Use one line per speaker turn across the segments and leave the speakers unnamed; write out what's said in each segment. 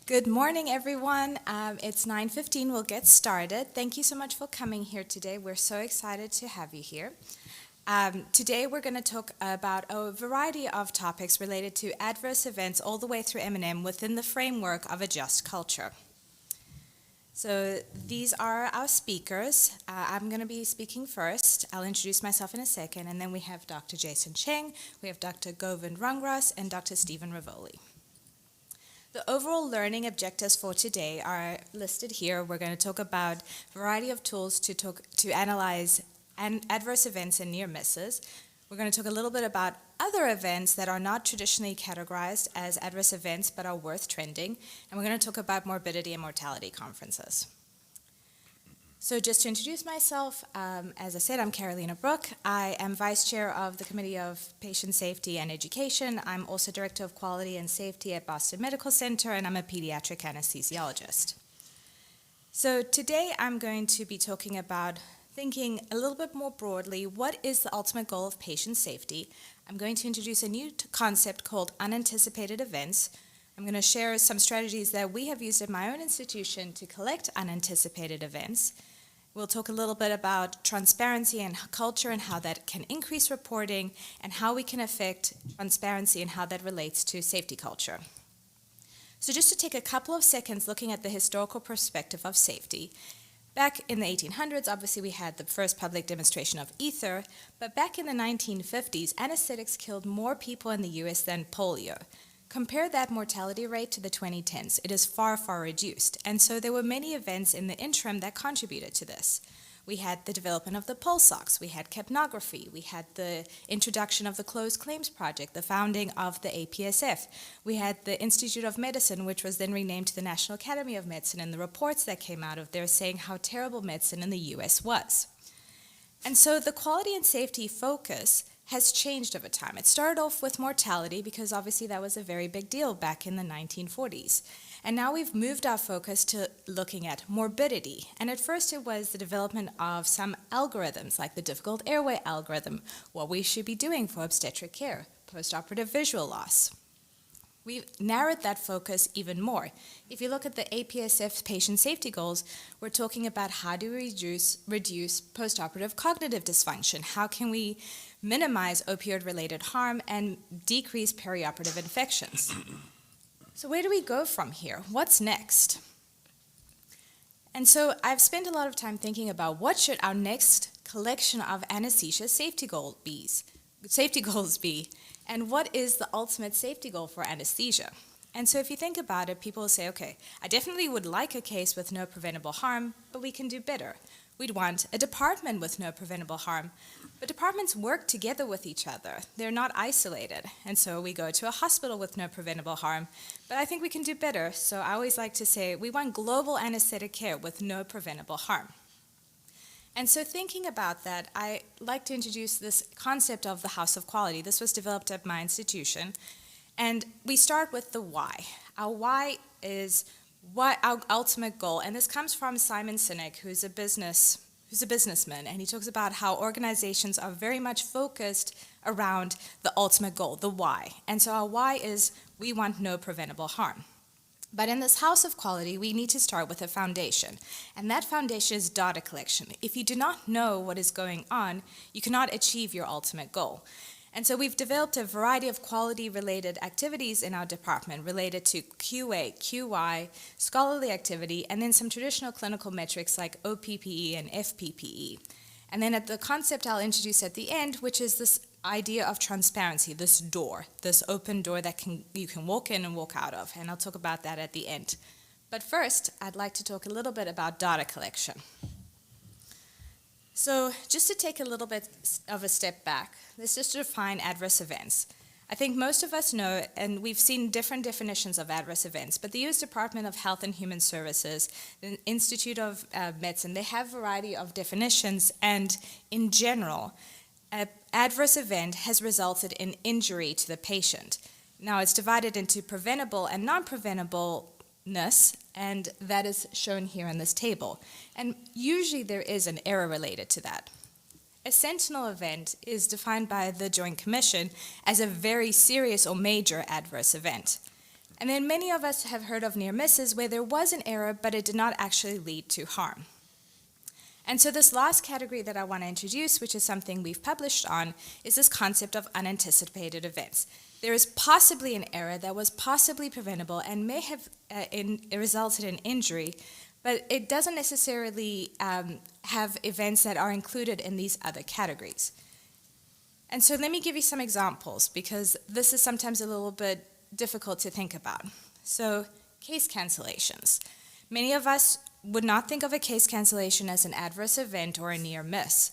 Good morning, everyone. It's 9:15. We'll get started. Thank you so much for coming here today. We're so excited to have you here. Today, we're going to talk about a variety of topics related to adverse events all the way through M&M within the framework of a just culture. So these are our speakers. I'm going to be speaking first. I'll introduce myself in a second, and then we have Dr. Jason Cheng, we have Dr. Govind Rangras, and Dr. Stephen Rivoli. The overall learning objectives for today are listed here. We're going to talk about a variety of tools to analyze adverse events and near misses. We're going to talk a little bit about other events that are not traditionally categorized as adverse events but are worth trending. And we're going to talk about morbidity and mortality conferences. So just to introduce myself, as I said, I'm Carolina Brook. I am Vice Chair of the Committee of Patient Safety and Education. I'm also Director of Quality and Safety at Boston Medical Center, and I'm a pediatric anesthesiologist. So today I'm going to be talking about thinking a little bit more broadly, what is the ultimate goal of patient safety? I'm going to introduce a new concept called unanticipated events. I'm going to share some strategies that we have used at my own institution to collect unanticipated events. We'll talk a little bit about transparency and culture and how that can increase reporting and how we can affect transparency and how that relates to safety culture. So just to take a couple of seconds looking at the historical perspective of safety. Back in the 1800s, obviously we had the first public demonstration of ether, but back in the 1950s, anesthetics killed more people in the US than polio. Compare that mortality rate to the 2010s. It is far, far reduced. And so there were many events in the interim that contributed to this. We had the development of the pulse ox, we had capnography, we had the introduction of the Closed Claims Project, the founding of the APSF. We had the Institute of Medicine, which was then renamed to the National Academy of Medicine, and the reports that came out of there saying how terrible medicine in the US was. And so the quality and safety focus has changed over time. It started off with mortality because obviously that was a very big deal back in the 1940s. And now we've moved our focus to looking at morbidity. And at first it was the development of some algorithms like the difficult airway algorithm, what we should be doing for obstetric care, postoperative visual loss. We've narrowed that focus even more. If you look at the APSF patient safety goals, we're talking about how do we reduce postoperative cognitive dysfunction? How can we minimize opioid-related harm and decrease perioperative infections? So where do we go from here? What's next? And so I've spent a lot of time thinking about what should our next collection of anesthesia safety goals be, and what is the ultimate safety goal for anesthesia? And so if you think about it, people will say, okay, I definitely would like a case with no preventable harm, but we can do better. We'd want a department with no preventable harm, but departments work together with each other. They're not isolated. And so we go to a hospital with no preventable harm, but I think we can do better. So I always like to say we want global anesthetic care with no preventable harm. And so thinking about that, I like to introduce this concept of the House of Quality. This was developed at my institution. And we start with the why. Our why is what our ultimate goal, and this comes from Simon Sinek, who's a businessman, and he talks about how organizations are very much focused around the ultimate goal, the why. And so our why is we want no preventable harm. But in this House of Quality, we need to start with a foundation, and that foundation is data collection. If you do not know what is going on, you cannot achieve your ultimate goal. And so we've developed a variety of quality-related activities in our department related to QA, QI, scholarly activity, and then some traditional clinical metrics like OPPE and FPPE. And then at the concept I'll introduce at the end, which is this idea of transparency, this door, this open door that you can walk in and walk out of, and I'll talk about that at the end. But first, I'd like to talk a little bit about data collection. So just to take a little bit of a step back, let's just define adverse events. I think most of us know, and we've seen different definitions of adverse events, but the U.S. Department of Health and Human Services, the Institute of Medicine, they have a variety of definitions, and in general, an adverse event has resulted in injury to the patient. Now, it's divided into preventable and non-preventableness, and that is shown here in this table. And usually there is an error related to that. A sentinel event is defined by the Joint Commission as a very serious or major adverse event. And then many of us have heard of near misses where there was an error, but it did not actually lead to harm. And so this last category that I want to introduce, which is something we've published on, is this concept of unanticipated events. There is possibly an error that was possibly preventable and may have resulted in injury, but it doesn't necessarily have events that are included in these other categories. And so let me give you some examples, because this is sometimes a little bit difficult to think about. So, case cancellations. Many of us would not think of a case cancellation as an adverse event or a near miss.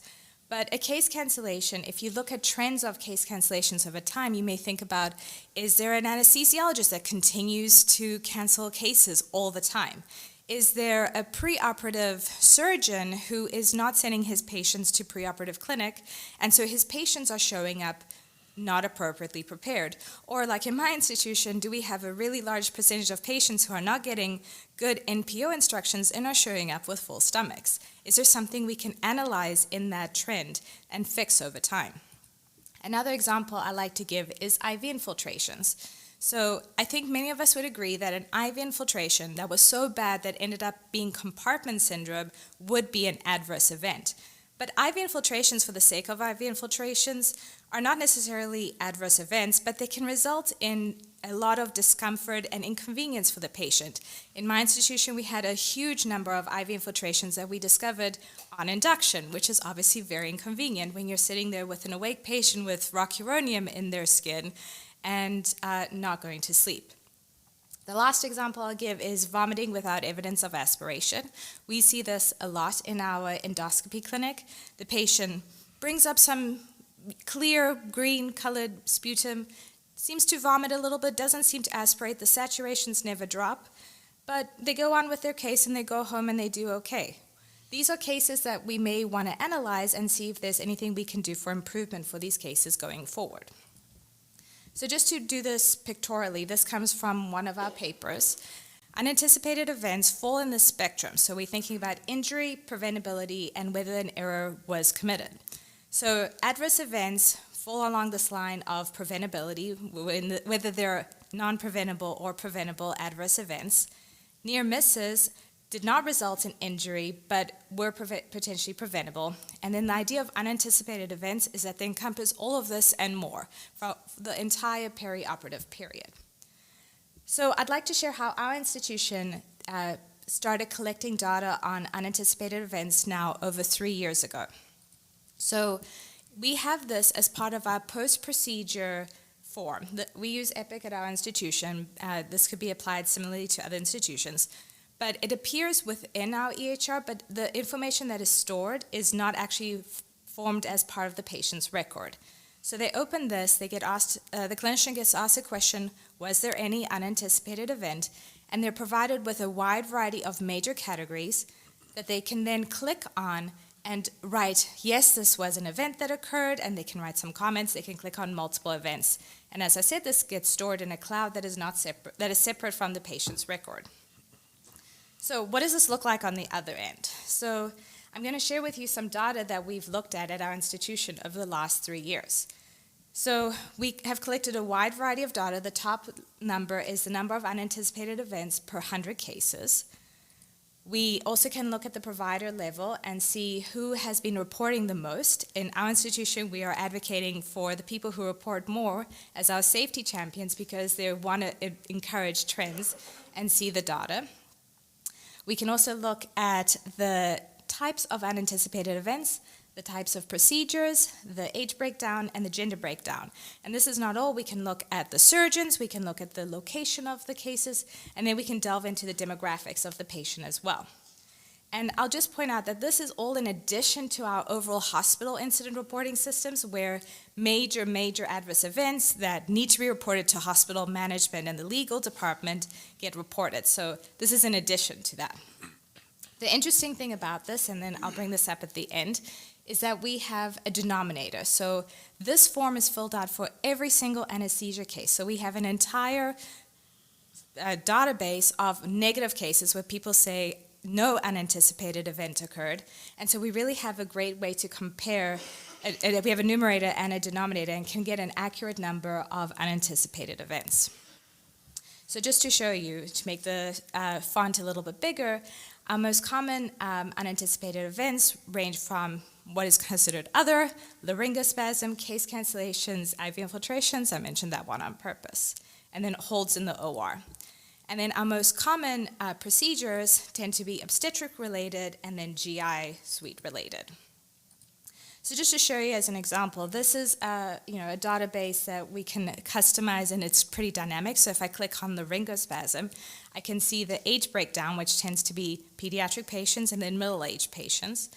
But a case cancellation, if you look at trends of case cancellations over time, you may think about, is there an anesthesiologist that continues to cancel cases all the time? Is there a preoperative surgeon who is not sending his patients to preoperative clinic, and so his patients are showing up not appropriately prepared? Or like in my institution, do we have a really large percentage of patients who are not getting good NPO instructions and are showing up with full stomachs? Is there something we can analyze in that trend and fix over time? Another example I like to give is IV infiltrations. So I think many of us would agree that an IV infiltration that was so bad that ended up being compartment syndrome would be an adverse event. But IV infiltrations, for the sake of IV infiltrations, are not necessarily adverse events, but they can result in a lot of discomfort and inconvenience for the patient. In my institution, we had a huge number of IV infiltrations that we discovered on induction, which is obviously very inconvenient when you're sitting there with an awake patient with rocuronium in their skin and not going to sleep. The last example I'll give is vomiting without evidence of aspiration. We see this a lot in our endoscopy clinic. The patient brings up some clear green-colored sputum, seems to vomit a little bit, doesn't seem to aspirate, the saturations never drop, but they go on with their case and they go home and they do okay. These are cases that we may want to analyze and see if there's anything we can do for improvement for these cases going forward. So just to do this pictorially, this comes from one of our papers. Unanticipated events fall in this spectrum. So we're thinking about injury, preventability, and whether an error was committed. So adverse events fall along this line of preventability, whether they're non-preventable or preventable adverse events. Near misses did not result in injury, but were potentially preventable. And then the idea of unanticipated events is that they encompass all of this and more for the entire perioperative period. So I'd like to share how our institution started collecting data on unanticipated events now over 3 years ago. So we have this as part of our post-procedure form. We use EPIC at our institution. This could be applied similarly to other institutions. But it appears within our EHR, but the information that is stored is not actually formed as part of the patient's record. So they open this, they get asked, the clinician gets asked a question, was there any unanticipated event? And they're provided with a wide variety of major categories that they can then click on and write, yes, this was an event that occurred, and they can write some comments, they can click on multiple events. And as I said, this gets stored in a cloud that is separate from the patient's record. So what does this look like on the other end? So I'm going to share with you some data that we've looked at our institution over the last 3 years. So we have collected a wide variety of data. The top number is the number of unanticipated events per 100 cases. We also can look at the provider level and see who has been reporting the most. In our institution, we are advocating for the people who report more as our safety champions because they want to encourage trends and see the data. We can also look at the types of unanticipated events, the types of procedures, the age breakdown, and the gender breakdown. And this is not all. We can look at the surgeons, we can look at the location of the cases, and then we can delve into the demographics of the patient as well. And I'll just point out that this is all in addition to our overall hospital incident reporting systems where major adverse events that need to be reported to hospital management and the legal department get reported. So this is in addition to that. The interesting thing about this, and then I'll bring this up at the end, is that we have a denominator. So this form is filled out for every single anesthesia case. So we have an entire database of negative cases where people say, no unanticipated event occurred. And so we really have a great way to compare. We have a numerator and a denominator and can get an accurate number of unanticipated events. So just to show you, to make the font a little bit bigger, our most common unanticipated events range from what is considered other, laryngospasm, case cancellations, IV infiltrations, I mentioned that one on purpose, and then holds in the OR. And then our most common procedures tend to be obstetric-related and then GI suite-related. So just to show you as an example, this is a database that we can customize, and it's pretty dynamic. So if I click on laryngospasm, I can see the age breakdown, which tends to be pediatric patients and then middle-aged patients.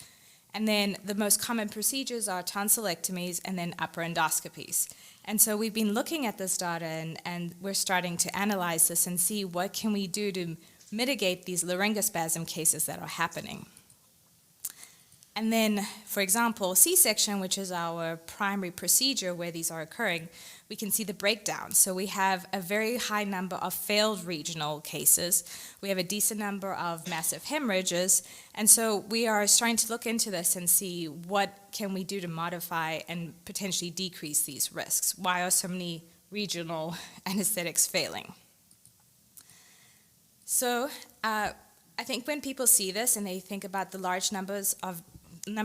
And then the most common procedures are tonsillectomies and then upper endoscopies. And so we've been looking at this data, and we're starting to analyze this and see what can we do to mitigate these laryngospasm cases that are happening. And then, for example, C-section, which is our primary procedure where these are occurring, we can see the breakdown. So we have a very high number of failed regional cases. We have a decent number of massive hemorrhages. And so we are starting to look into this and see what can we do to modify and potentially decrease these risks. Why are so many regional anesthetics failing? So I think when people see this and they think about the large number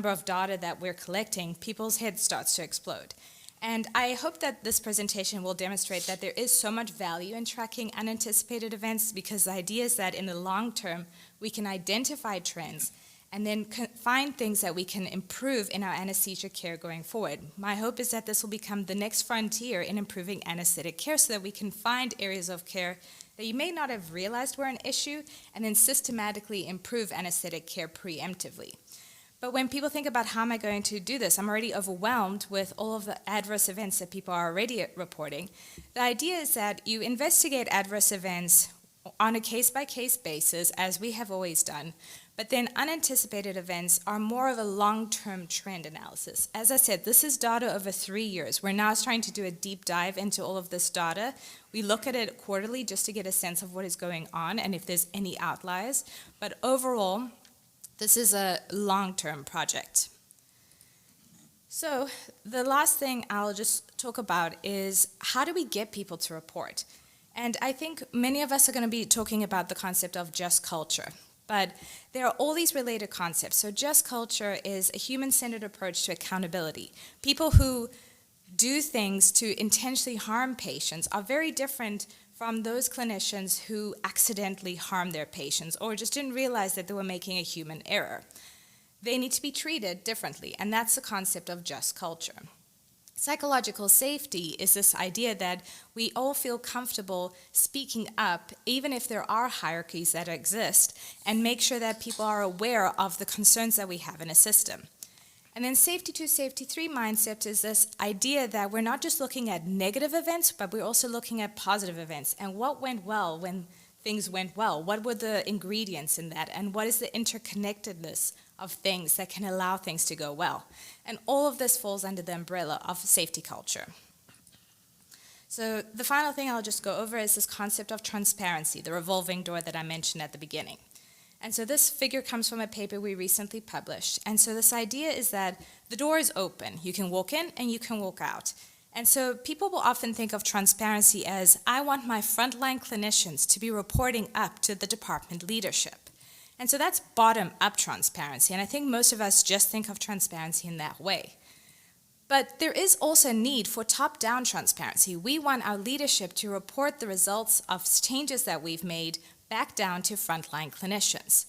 of data that we're collecting, people's head starts to explode. And I hope that this presentation will demonstrate that there is so much value in tracking unanticipated events, because the idea is that in the long term, we can identify trends and then find things that we can improve in our anesthesia care going forward. My hope is that this will become the next frontier in improving anesthetic care, so that we can find areas of care that you may not have realized were an issue, and then systematically improve anesthetic care preemptively. But when people think about how am I going to do this, I'm already overwhelmed with all of the adverse events that people are already reporting. The idea is that you investigate adverse events on a case-by-case basis, as we have always done, but then unanticipated events are more of a long-term trend analysis. As I said, this is data over 3 years. We're now trying to do a deep dive into all of this data. We look at it quarterly just to get a sense of what is going on and if there's any outliers. But overall, this is a long-term project. So the last thing I'll just talk about is how do we get people to report? And I think many of us are going to be talking about the concept of just culture. But there are all these related concepts. So just culture is a human-centered approach to accountability. People who do things to intentionally harm patients are very different from those clinicians who accidentally harm their patients or just didn't realize that they were making a human error. They need to be treated differently, and that's the concept of just culture. Psychological safety is this idea that we all feel comfortable speaking up, even if there are hierarchies that exist, and make sure that people are aware of the concerns that we have in a system. And then safety 2, safety 3 mindset is this idea that we're not just looking at negative events, but we're also looking at positive events. And what went well when things went well? What were the ingredients in that? And what is the interconnectedness of things that can allow things to go well? And all of this falls under the umbrella of safety culture. So the final thing I'll just go over is this concept of transparency, the revolving door that I mentioned at the beginning. And so this figure comes from a paper we recently published. And so this idea is that the door is open. You can walk in and you can walk out. And so people will often think of transparency as, I want my frontline clinicians to be reporting up to the department leadership. And so that's bottom-up transparency. And I think most of us just think of transparency in that way. But there is also a need for top-down transparency. We want our leadership to report the results of changes that we've made back down to frontline clinicians.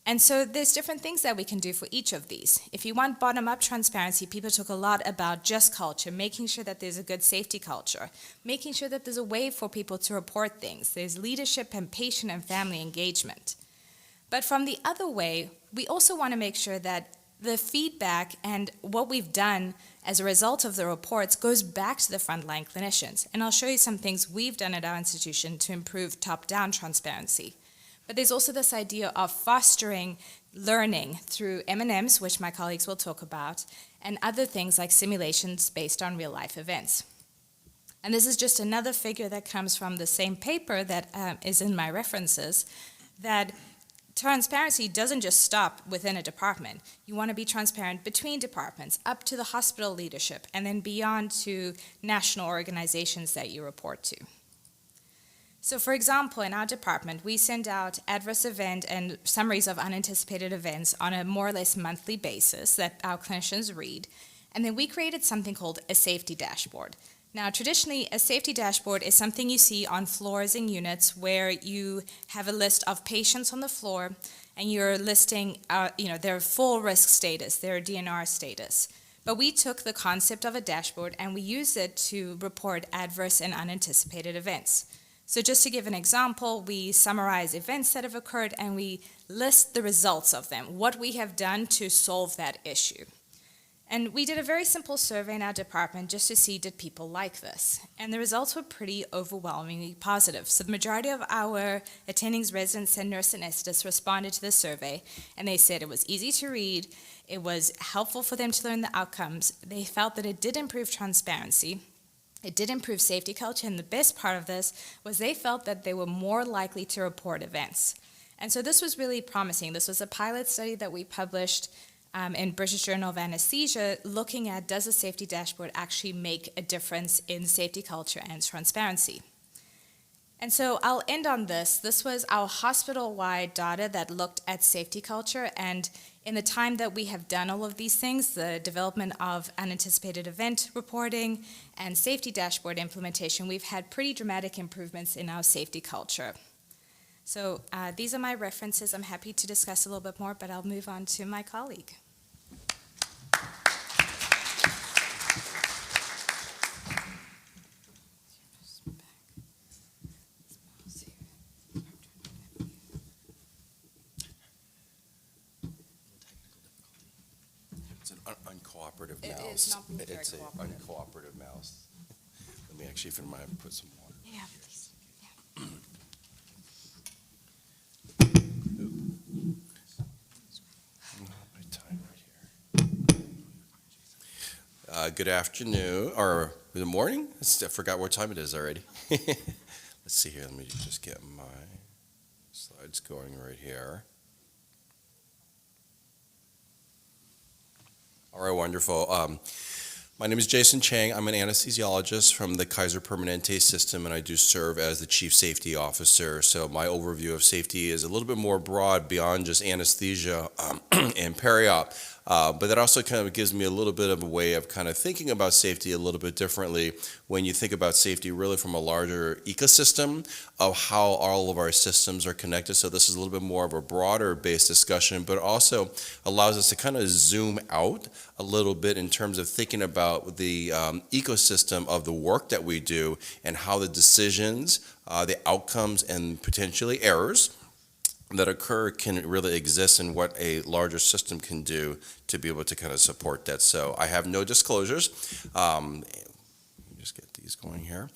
And so there's different things that we can do for each of these. If you want bottom-up transparency, people talk a lot about just culture, making sure that there's a good safety culture, making sure that there's a way for people to report things. There's leadership and patient and family engagement. But from the other way, we also want to make sure that the feedback and what we've done as a result of the reports goes back to the frontline clinicians. And I'll show you some things we've done at our institution to improve top-down transparency. But there's also this idea of fostering learning through M&Ms, which my colleagues will talk about, and other things like simulations based on real-life events. And this is just another figure that comes from the same paper that is in my references, that transparency doesn't just stop within a department. You want to be transparent between departments, up to the hospital leadership, and then beyond to national organizations that you report to. So for example, in our department, we send out adverse event and summaries of unanticipated events on a more or less monthly basis that our clinicians read. And then we created something called a safety dashboard. Now, traditionally, a safety dashboard is something you see on floors and units where you have a list of patients on the floor and you're listing their full risk status, their DNR status. But we took the concept of a dashboard and we used it to report adverse and unanticipated events. So just to give an example, we summarize events that have occurred and we list the results of them, what we have done to solve that issue. And we did a very simple survey in our department just to see did people like this. And the results were pretty overwhelmingly positive. So the majority of our attendings, residents, and nurse anesthetists responded to the survey, and they said it was easy to read, it was helpful for them to learn the outcomes, they felt that it did improve transparency, it did improve safety culture, and the best part of this was they felt that they were more likely to report events. And so this was really promising. This was a pilot study that we published in British Journal of Anesthesia, looking at does a safety dashboard actually make a difference in safety culture and transparency. And so I'll end on this. This was our hospital-wide data that looked at safety culture, and in the time that we have done all of these things, the development of unanticipated event reporting and safety dashboard implementation, we've had pretty dramatic improvements in our safety culture. So these are my references. I'm happy to discuss a little bit more, but I'll move on to my colleague.
It's an uncooperative mouse.
It is not very
It's an
cooperative.
uncooperative mouse. Let me actually, if I might put some water.
Yeah, please. Yeah.
My time right here. Good afternoon, or good morning? I forgot what time it is already. Let's see here, let me just get my slides going right here. All right, wonderful. My name is Jason Chang. I'm an anesthesiologist from the Kaiser Permanente system, and I do serve as the Chief Safety Officer. So my overview of safety is a little bit more broad beyond just anesthesia and peri-op. But that also kind of gives me a little bit of a way of kind of thinking about safety a little bit differently when you think about safety really from a larger ecosystem of how all of our systems are connected. So this is a little bit more of a broader based discussion, but also allows us to kind of zoom out a little bit in terms of thinking about the ecosystem of the work that we do and how the decisions, the outcomes, and potentially errors that occur can really exist and what a larger system can do to be able to kind of support that. So I have no disclosures. Just get these going here.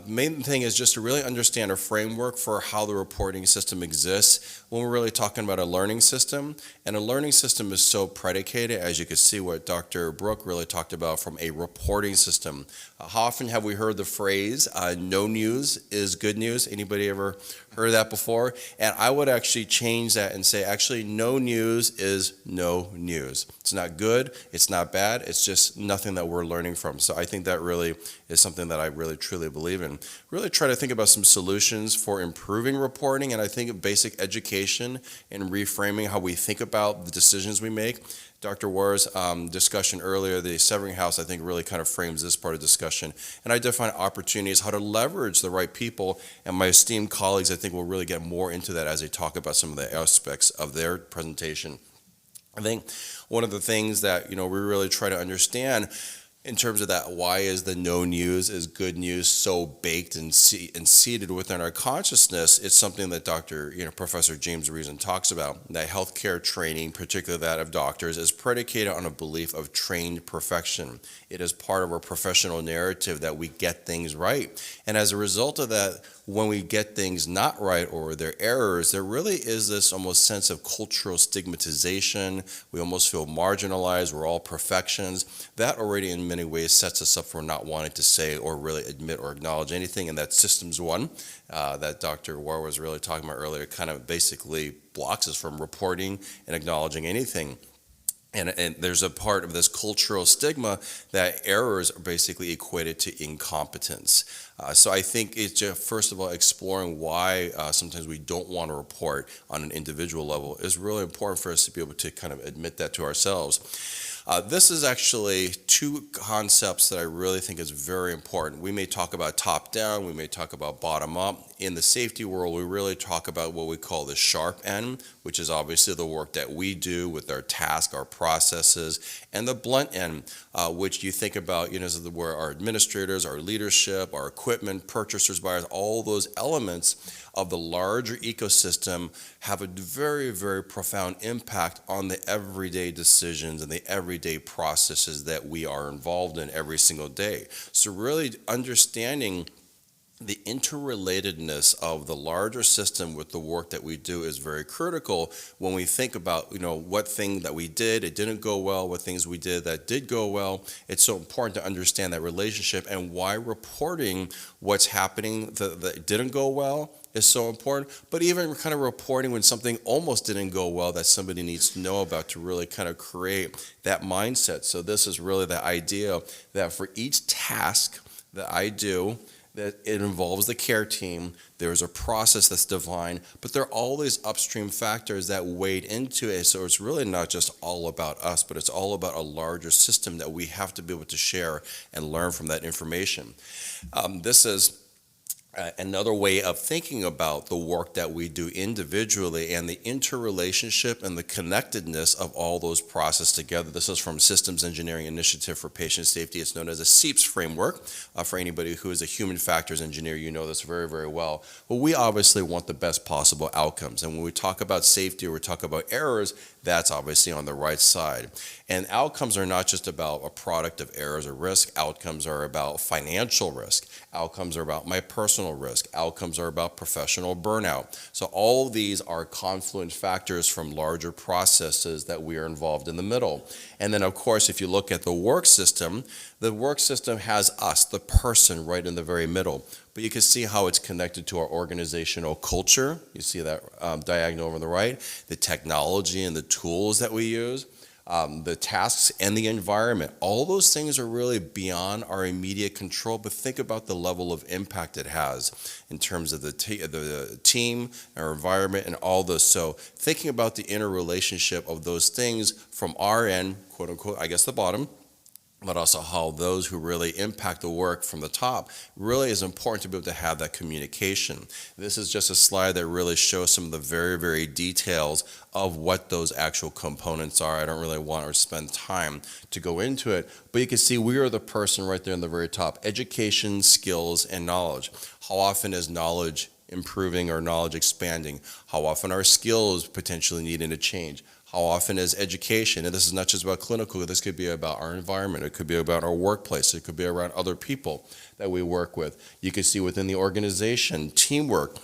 Main thing is just to really understand a framework for how the reporting system exists when we're really talking about a learning system. And a learning system is so predicated, as you can see what Dr. Brooke really talked about, from a reporting system. How often have we heard the phrase, no news is good news? Anybody ever heard that before? And I would actually change that and say, actually, no news is no news. It's not good, it's not bad, it's just nothing that we're learning from. So I think that really is something that I really truly believe in. Really try to think about some solutions for improving reporting, and I think basic education and reframing how we think about the decisions we make. Dr. War's discussion earlier, the Severing House, I think really kind of frames this part of discussion. And I define opportunities, how to leverage the right people, and my esteemed colleagues, I think, will really get more into that as they talk about some of the aspects of their presentation. I think one of the things that, we really try to understand in terms of that, why is the no news is good news so baked and seated within our consciousness? It's something that Professor James Reason talks about, that healthcare training, particularly that of doctors, is predicated on a belief of trained perfection. It is part of our professional narrative that we get things right. And as a result of that, when we get things not right or there are errors, there really is this almost sense of cultural stigmatization. We almost feel marginalized. We're all perfections. That already in many ways sets us up for not wanting to say or really admit or acknowledge anything. And that systems one that Dr. War was really talking about earlier kind of basically blocks us from reporting and acknowledging anything. And there's a part of this cultural stigma that errors are basically equated to incompetence. So I think it's just, first of all, exploring why sometimes we don't want to report on an individual level is really important for us to be able to kind of admit that to ourselves. This is actually two concepts that I really think is very important. We may talk about top down, we may talk about bottom up. In the safety world, we really talk about what we call the sharp end, which is obviously the work that we do with our task, our processes, and the blunt end, which you think about, where our administrators, our leadership, our equipment, purchasers, buyers, all those elements of the larger ecosystem have a very, very profound impact on the everyday decisions and the everyday processes that we are involved in every single day. So really understanding the interrelatedness of the larger system with the work that we do is very critical when we think about, what thing that we did, it didn't go well, what things we did that did go well. It's so important to understand that relationship and why reporting what's happening that didn't go well is so important, but even kind of reporting when something almost didn't go well that somebody needs to know about to really kind of create that mindset. So this is really the idea that for each task that I do, that it involves the care team, there's a process that's defined, but there are all these upstream factors that weighed into it. So it's really not just all about us, but it's all about a larger system that we have to be able to share and learn from that information. This is another way of thinking about the work that we do individually and the interrelationship and the connectedness of all those processes together. This is from Systems Engineering Initiative for Patient Safety. It's known as a SEEPS framework. For anybody who is a human factors engineer, you know this very, very well. Well, we obviously want the best possible outcomes. And when we talk about safety or we talk about errors, that's obviously on the right side. And outcomes are not just about a product of errors or risk. Outcomes are about financial risk. Outcomes are about my personal risk. Outcomes are about professional burnout. So all of these are confluent factors from larger processes that we are involved in the middle. And then, of course, if you look at the work system has us, the person, right in the very middle. But you can see how it's connected to our organizational culture. You see that diagonal over on the right, the technology and the tools that we use, the tasks and the environment. All those things are really beyond our immediate control, but think about the level of impact it has in terms of the team, our environment, and all this. So thinking about the interrelationship of those things from our end, quote unquote, I guess the bottom, but also how those who really impact the work from the top really is important to be able to have that communication. This is just a slide that really shows some of the very, very details of what those actual components are. I don't really want to spend time to go into it, but you can see we are the person right there in the very top: education, skills, and knowledge. How often is knowledge improving or knowledge expanding? How often are skills potentially needing to change? How often is education, and this is not just about clinical, this could be about our environment, it could be about our workplace, it could be around other people that we work with. You can see within the organization, teamwork.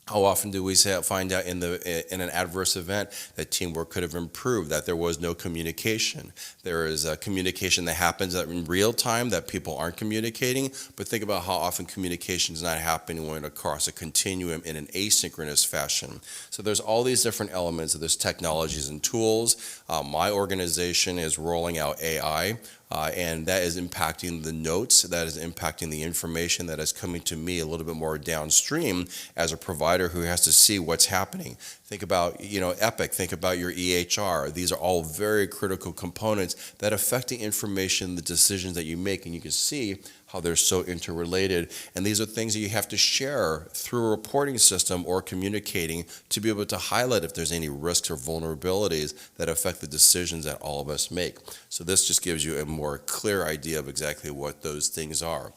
How often do we find out in an adverse event that teamwork could have improved, that there was no communication? There is a communication that happens in real time that people aren't communicating, but think about how often communication is not happening when across a continuum in an asynchronous fashion. So there's all these different elements of this technologies and tools. My organization is rolling out AI. And that is impacting the notes, that is impacting the information that is coming to me a little bit more downstream as a provider who has to see what's happening. Think about, Epic, think about your EHR. These are all very critical components that affect the information, the decisions that you make, and you can see how they're so interrelated. And these are things that you have to share through a reporting system or communicating to be able to highlight if there's any risks or vulnerabilities that affect the decisions that all of us make. So this just gives you a more clear idea of exactly what those things are.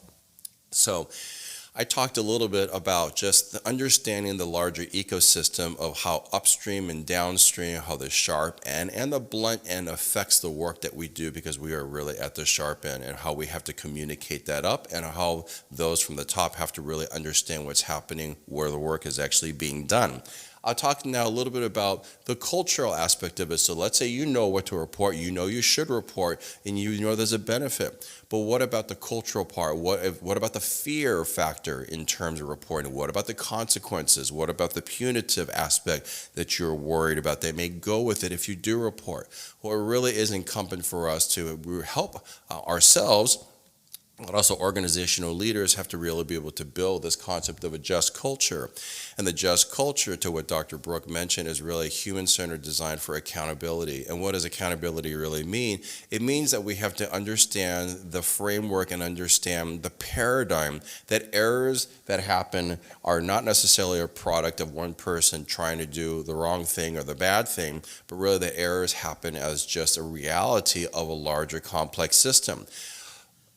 So I talked a little bit about just understanding the larger ecosystem of how upstream and downstream, how the sharp end and the blunt end affects the work that we do, because we are really at the sharp end, and how we have to communicate that up, and how those from the top have to really understand what's happening, where the work is actually being done. I'll talk now a little bit about the cultural aspect of it. So let's say you know what to report, you know you should report, and you know there's a benefit. But what about the cultural part? What about the fear factor in terms of reporting? What about the consequences? What about the punitive aspect that you're worried about that may go with it if you do report? Well, it really is incumbent for us to help ourselves, but also organizational leaders have to really be able to build this concept of a just culture. And the just culture, to what Dr. Brook mentioned, is really a human-centered design for accountability. And what does accountability really mean? It means that we have to understand the framework and understand the paradigm that errors that happen are not necessarily a product of one person trying to do the wrong thing or the bad thing, but really the errors happen as just a reality of a larger complex system.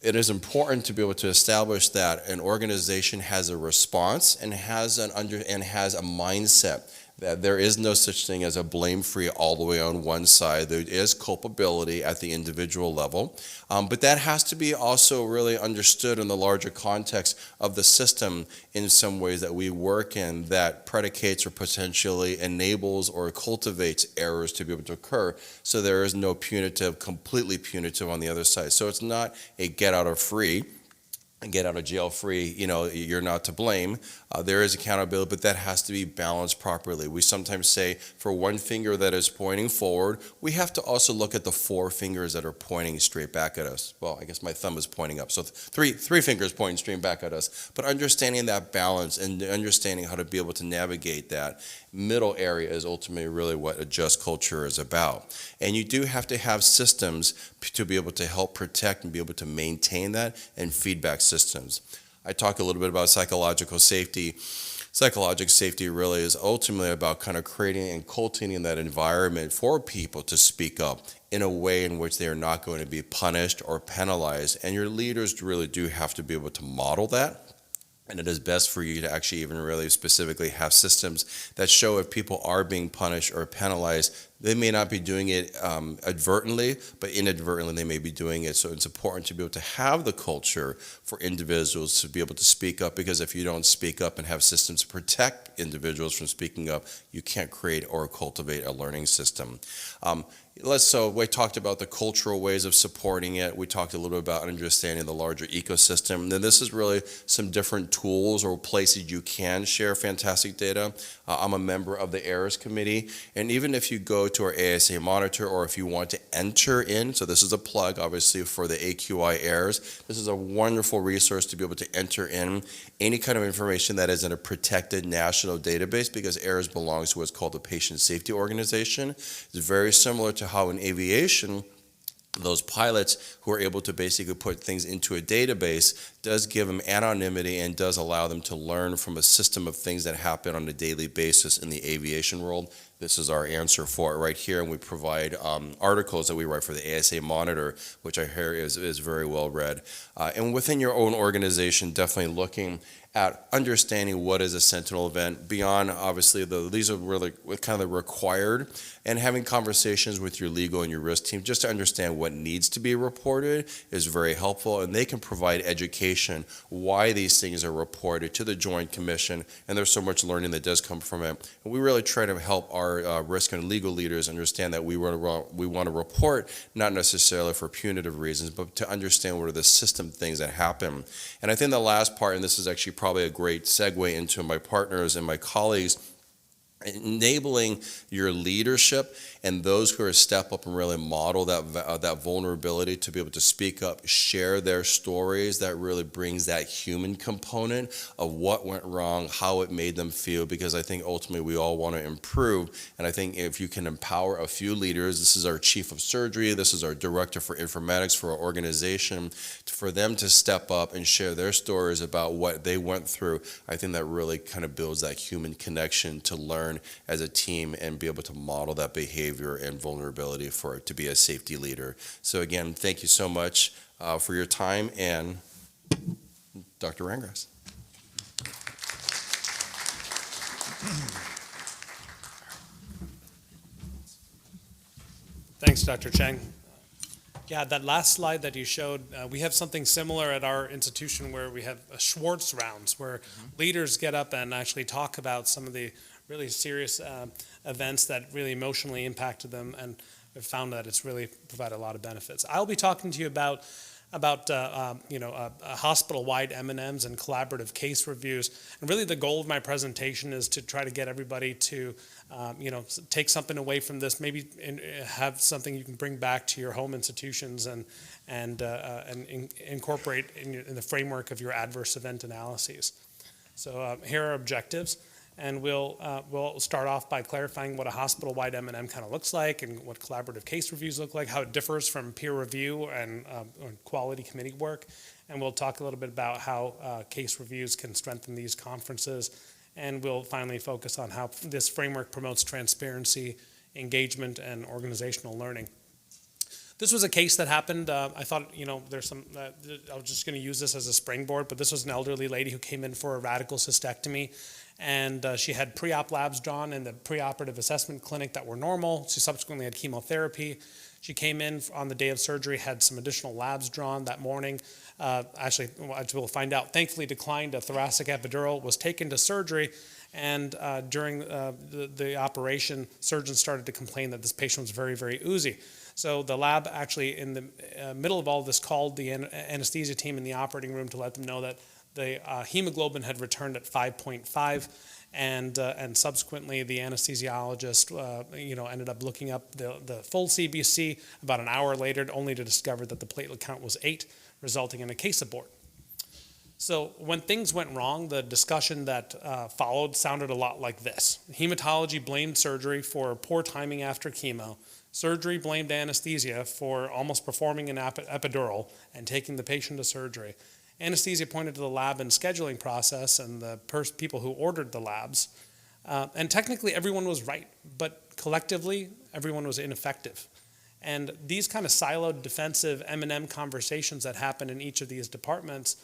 It is important to be able to establish that an organization has a response and has a mindset that there is no such thing as a blame-free all the way on one side. There is culpability at the individual level, but that has to be also really understood in the larger context of the system in some ways that we work in that predicates or potentially enables or cultivates errors to be able to occur. So there is no completely punitive on the other side. So it's not a get out of jail free, you're not to blame. There is accountability, but that has to be balanced properly. We sometimes say for one finger that is pointing forward, we have to also look at the four fingers that are pointing straight back at us. Well, I guess my thumb is pointing up, so three fingers pointing straight back at us. But understanding that balance and understanding how to be able to navigate that middle area is ultimately really what a just culture is about. And you do have to have systems to be able to help protect and be able to maintain that, and feedback systems. I talk a little bit about psychological safety. Psychological safety really is ultimately about kind of creating and cultivating that environment for people to speak up in a way in which they are not going to be punished or penalized. And your leaders really do have to be able to model that. And it is best for you to actually even really specifically have systems that show if people are being punished or penalized, they may not be doing it advertently, but inadvertently they may be doing it. So it's important to be able to have the culture for individuals to be able to speak up, because if you don't speak up and have systems to protect individuals from speaking up, you can't create or cultivate a learning system. So we talked about the cultural ways of supporting it. We talked a little bit about understanding the larger ecosystem. And then this is really some different tools or places you can share fantastic data. I'm a member of the Errors Committee. And even if you go to our ASA Monitor, or if you want to enter in, so this is a plug obviously for the AQI Errors, this is a wonderful resource to be able to enter in any kind of information that is in a protected national database, because Errors belongs to what's called the Patient Safety Organization. It's very similar to how in aviation, those pilots who are able to basically put things into a database does give them anonymity and does allow them to learn from a system of things that happen on a daily basis in the aviation world. This is our answer for it right here, and we provide articles that we write for the ASA Monitor, which I hear is very well read. And within your own organization, definitely looking at understanding what is a sentinel event beyond, obviously, these are really kind of the required, and having conversations with your legal and your risk team just to understand what needs to be reported is very helpful, and they can provide education why these things are reported to the Joint Commission, and there's so much learning that does come from it. And we really try to help our risk and legal leaders understand that we want to report not necessarily for punitive reasons, but to understand what are the system things that happen. And I think the last part, and this is actually probably a great segue into my partners and my colleagues, enabling your leadership and those who are step up and really model that vulnerability to be able to speak up, share their stories. That really brings that human component of what went wrong, how it made them feel, because I think ultimately we all want to improve. And I think if you can empower a few leaders, this is our chief of surgery, this is our director for informatics for our organization, for them to step up and share their stories about what they went through, I think that really kind of builds that human connection to learn as a team and be able to model that behavior and vulnerability for it to be a safety leader. So again, thank you so much for your time, and Dr. Rangras.
Thanks, Dr. Cheng. Yeah, that last slide that you showed, we have something similar at our institution where we have Schwartz rounds, where leaders get up and actually talk about some of the really serious events that really emotionally impacted them, and have found that it's really provided a lot of benefits. I'll be talking to you about hospital-wide M&Ms and collaborative case reviews. And really the goal of my presentation is to try to get everybody to take something away from this, maybe have something you can bring back to your home institutions and incorporate in the framework of your adverse event analyses. So here are objectives. And we'll start off by clarifying what a hospital-wide M&M kind of looks like and what collaborative case reviews look like, how it differs from peer review and quality committee work. And we'll talk a little bit about how case reviews can strengthen these conferences. And we'll finally focus on how this framework promotes transparency, engagement, and organizational learning. This was a case that happened. I thought, there's some, I was just going to use this as a springboard, but this was an elderly lady who came in for a radical cystectomy. And she had pre-op labs drawn in the preoperative assessment clinic that were normal. She subsequently had chemotherapy. She came in on the day of surgery, had some additional labs drawn that morning. Actually, as we'll find out, thankfully declined a thoracic epidural, was taken to surgery. And during the operation, surgeons started to complain that this patient was very, very oozy. So the lab actually, in the middle of all this, called the anesthesia team in the operating room to let them know that the hemoglobin had returned at 5.5, and subsequently the anesthesiologist, ended up looking up the full CBC about an hour later, only to discover that the platelet count was 8, resulting in a case abort. So when things went wrong, the discussion that followed sounded a lot like this. Hematology blamed surgery for poor timing after chemo. Surgery blamed anesthesia for almost performing an epidural and taking the patient to surgery. Anesthesia pointed to the lab and scheduling process and the people who ordered the labs. And technically everyone was right, but collectively everyone was ineffective. And these kind of siloed defensive M&M conversations that happened in each of these departments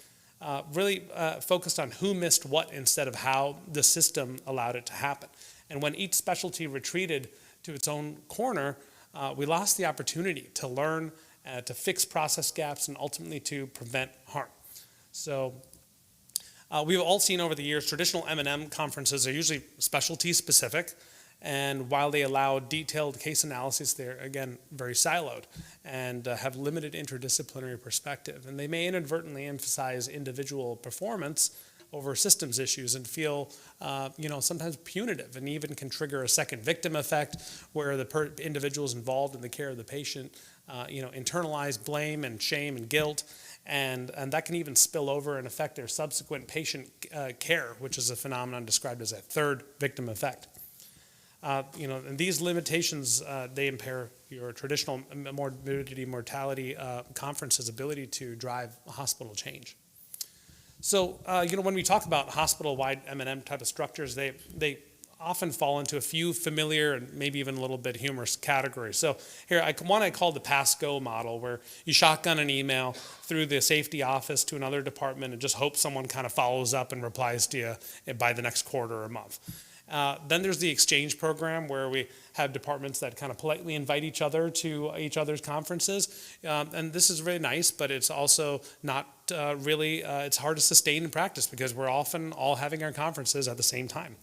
really focused on who missed what instead of how the system allowed it to happen. And when each specialty retreated to its own corner, we lost the opportunity to learn, to fix process gaps, and ultimately to prevent harm. So we've all seen over the years, traditional M&M conferences are usually specialty specific, and while they allow detailed case analysis, they're, again, very siloed and have limited interdisciplinary perspective. And they may inadvertently emphasize individual performance over systems issues and feel, sometimes punitive, and even can trigger a second victim effect where the individuals involved in the care of the patient, internalize blame and shame and guilt, and that can even spill over and affect their subsequent patient care, which is a phenomenon described as a third victim effect. And these limitations, they impair your traditional morbidity, mortality conference's ability to drive hospital change. So, when we talk about hospital-wide M&M type of structures, they often fall into a few familiar and maybe even a little bit humorous categories. So here, one I call the pass-go model, where you shotgun an email through the safety office to another department and just hope someone kind of follows up and replies to you by the next quarter or month. Then there's the exchange program, where we have departments that kind of politely invite each other to each other's conferences. And this is really nice, but it's also not really, it's hard to sustain in practice because we're often all having our conferences at the same time.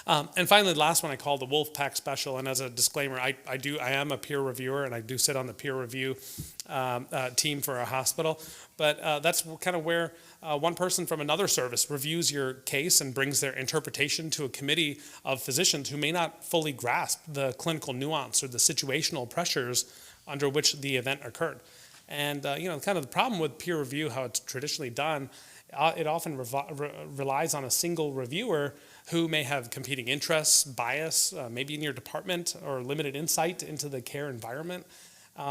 And finally, the last one I call the Wolfpack Special. And as a disclaimer, I am a peer reviewer, and I do sit on the peer review team for a hospital. But that's kind of where one person from another service reviews your case and brings their interpretation to a committee of physicians who may not fully grasp the clinical nuance or the situational pressures under which the event occurred. And kind of the problem with peer review, how it's traditionally done, it often relies on a single reviewer who may have competing interests, bias, maybe in your department, or limited insight into the care environment.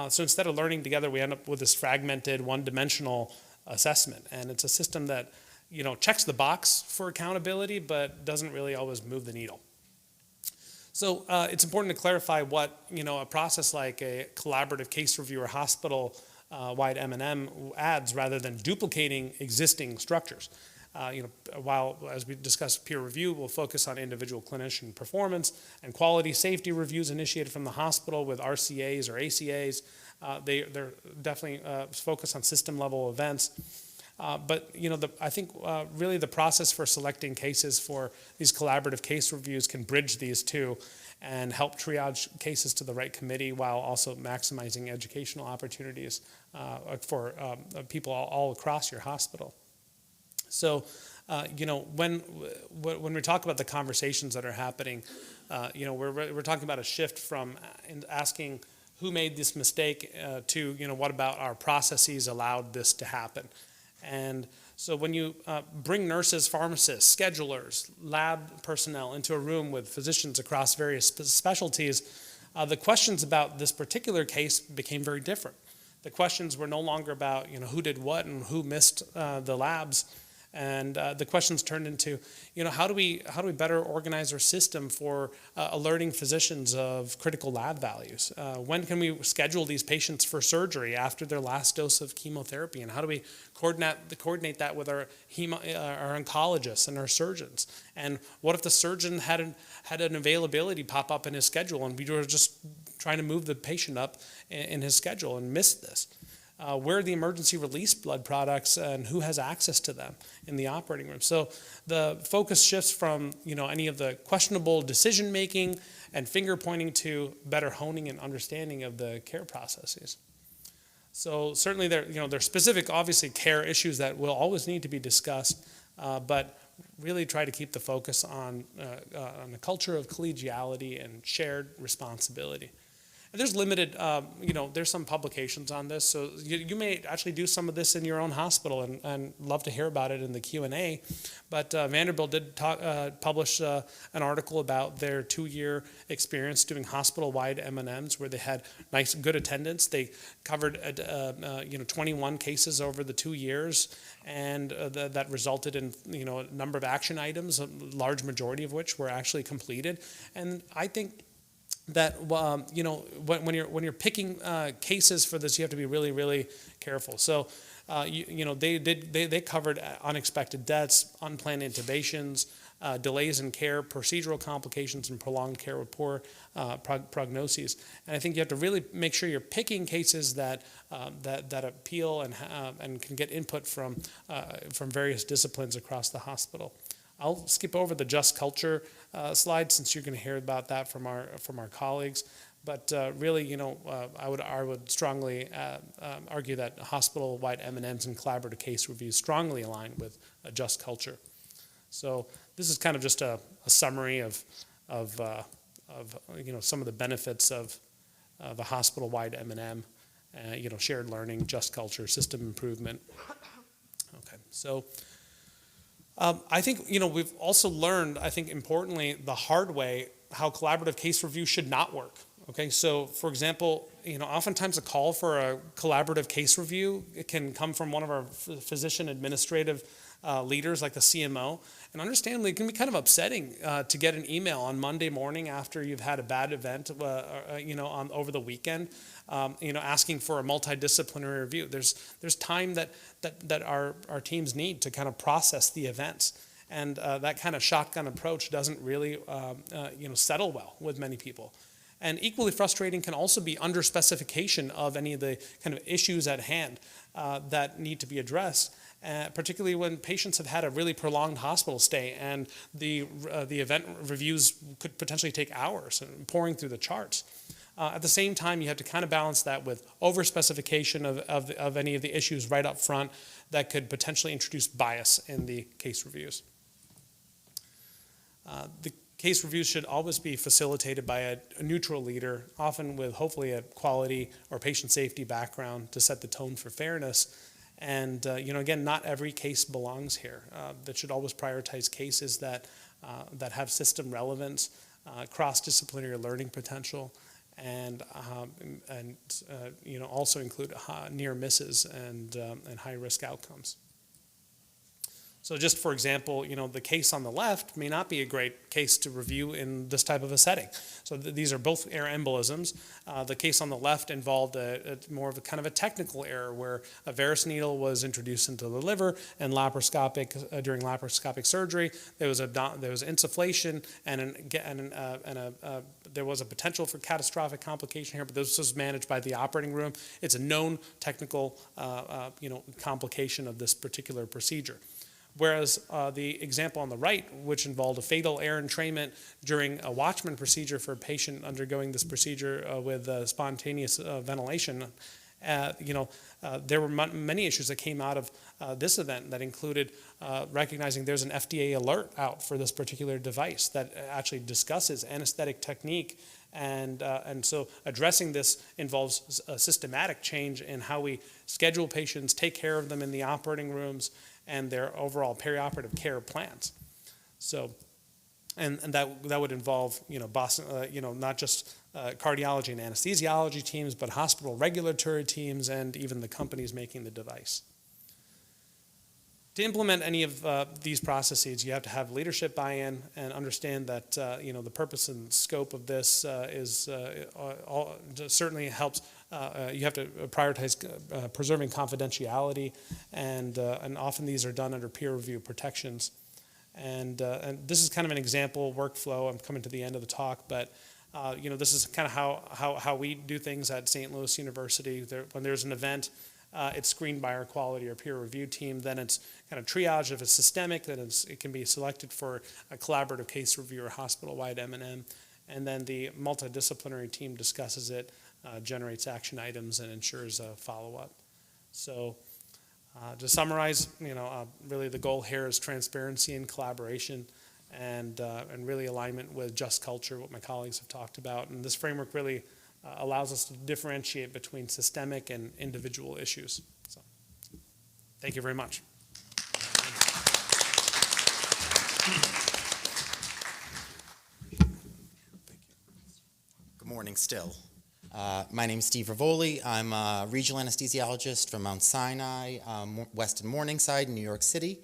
So instead of learning together, we end up with this fragmented, one-dimensional assessment. And it's a system that checks the box for accountability, but doesn't really always move the needle. So it's important to clarify what a process like a collaborative case review or hospital-wide M&M adds, rather than duplicating existing structures. While, as we discussed, peer review will focus on individual clinician performance, and quality safety reviews initiated from the hospital with RCAs or ACAs, they're definitely focused on system-level events. But I think really the process for selecting cases for these collaborative case reviews can bridge these two and help triage cases to the right committee while also maximizing educational opportunities for people all across your hospital. So, when we talk about the conversations that are happening, we're talking about a shift from asking who made this mistake to what about our processes allowed this to happen. And so when you bring nurses, pharmacists, schedulers, lab personnel into a room with physicians across various specialties, the questions about this particular case became very different. The questions were no longer about who did what and who missed the labs. And the questions turned into, how do we better organize our system for alerting physicians of critical lab values? When can we schedule these patients for surgery after their last dose of chemotherapy? And how do we coordinate that with our oncologists and our surgeons? And what if the surgeon had an availability pop up in his schedule and we were just trying to move the patient up in his schedule and missed this? Where are the emergency release blood products and who has access to them in the operating room? So the focus shifts from any of the questionable decision making and finger pointing to better honing and understanding of the care processes. So certainly there's specific obviously care issues that will always need to be discussed, but really try to keep the focus on a culture of collegiality and shared responsibility. There's limited, there's some publications on this, so you may actually do some of this in your own hospital and love to hear about it in the Q&A. But Vanderbilt did publish an article about their 2-year experience doing hospital-wide M&Ms where they had good attendance. They covered 21 cases over the 2 years, and that resulted in a number of action items, a large majority of which were actually completed. And I think that when you're picking cases for this, you have to be really, really careful. So they covered unexpected deaths, unplanned intubations, delays in care, procedural complications, and prolonged care with poor prognoses. And I think you have to really make sure you're picking cases that appeal and can get input from various disciplines across the hospital. I'll skip over the just culture slide since you're going to hear about that from our colleagues. But really, I would strongly argue that hospital-wide M&Ms and collaborative case reviews strongly align with a just culture. So this is kind of just a summary of some of the benefits of the hospital-wide M&M, shared learning, just culture, system improvement. Okay, so. I think, we've also learned, I think importantly, the hard way, how collaborative case review should not work. Okay, so for example, oftentimes a call for a collaborative case review, it can come from one of our physician administrative leaders like the CMO. And understandably, it can be kind of upsetting to get an email on Monday morning after you've had a bad event, over the weekend, asking for a multidisciplinary review. There's time that our teams need to kind of process the events. And that kind of shotgun approach doesn't really, settle well with many people. And equally frustrating can also be under specification of any of the kind of issues at hand that need to be addressed. Particularly when patients have had a really prolonged hospital stay and the event reviews could potentially take hours and pouring through the charts. At the same time, you have to kind of balance that with over-specification of any of the issues right up front that could potentially introduce bias in the case reviews. The case reviews should always be facilitated by a neutral leader, often with hopefully a quality or patient safety background to set the tone for fairness. And again, not every case belongs here. That should always prioritize cases that have system relevance, cross-disciplinary learning potential, and also include near misses and high-risk outcomes. So just for example, the case on the left may not be a great case to review in this type of a setting. So these are both air embolisms. The case on the left involved more of a kind of a technical error where a Veress needle was introduced into the liver, and during laparoscopic surgery there was insufflation there was a potential for catastrophic complication here, but this was managed by the operating room. It's a known technical complication of this particular procedure. Whereas the example on the right, which involved a fatal air entrainment during a Watchman procedure for a patient undergoing this procedure with spontaneous ventilation, there were many issues that came out of this event that included recognizing there's an FDA alert out for this particular device that actually discusses anesthetic technique. And so addressing this involves a systematic change in how we schedule patients, take care of them in the operating rooms, and their overall perioperative care plans. So, and that would involve not just cardiology and anesthesiology teams, but hospital regulatory teams and even the companies making the device. To implement any of these processes, you have to have leadership buy-in and understand that the purpose and scope of this certainly helps. You have to prioritize preserving confidentiality, and often these are done under peer review protections. And this is kind of an example workflow. I'm coming to the end of the talk, but this is kind of how we do things at St. Louis University. When there's an event, it's screened by our quality or peer review team. Then it's kind of triage. If it's systemic, then it can be selected for a collaborative case review or hospital-wide M&M. And then the multidisciplinary team discusses it, generates action items, and ensures a follow-up. So to summarize, really the goal here is transparency and collaboration, and really alignment with just culture, what my colleagues have talked about. And this framework really allows us to differentiate between systemic and individual issues. So, thank you very much.
Good morning still. My name's Steve Rivoli. I'm a regional anesthesiologist from Mount Sinai, Weston Morningside, New York City.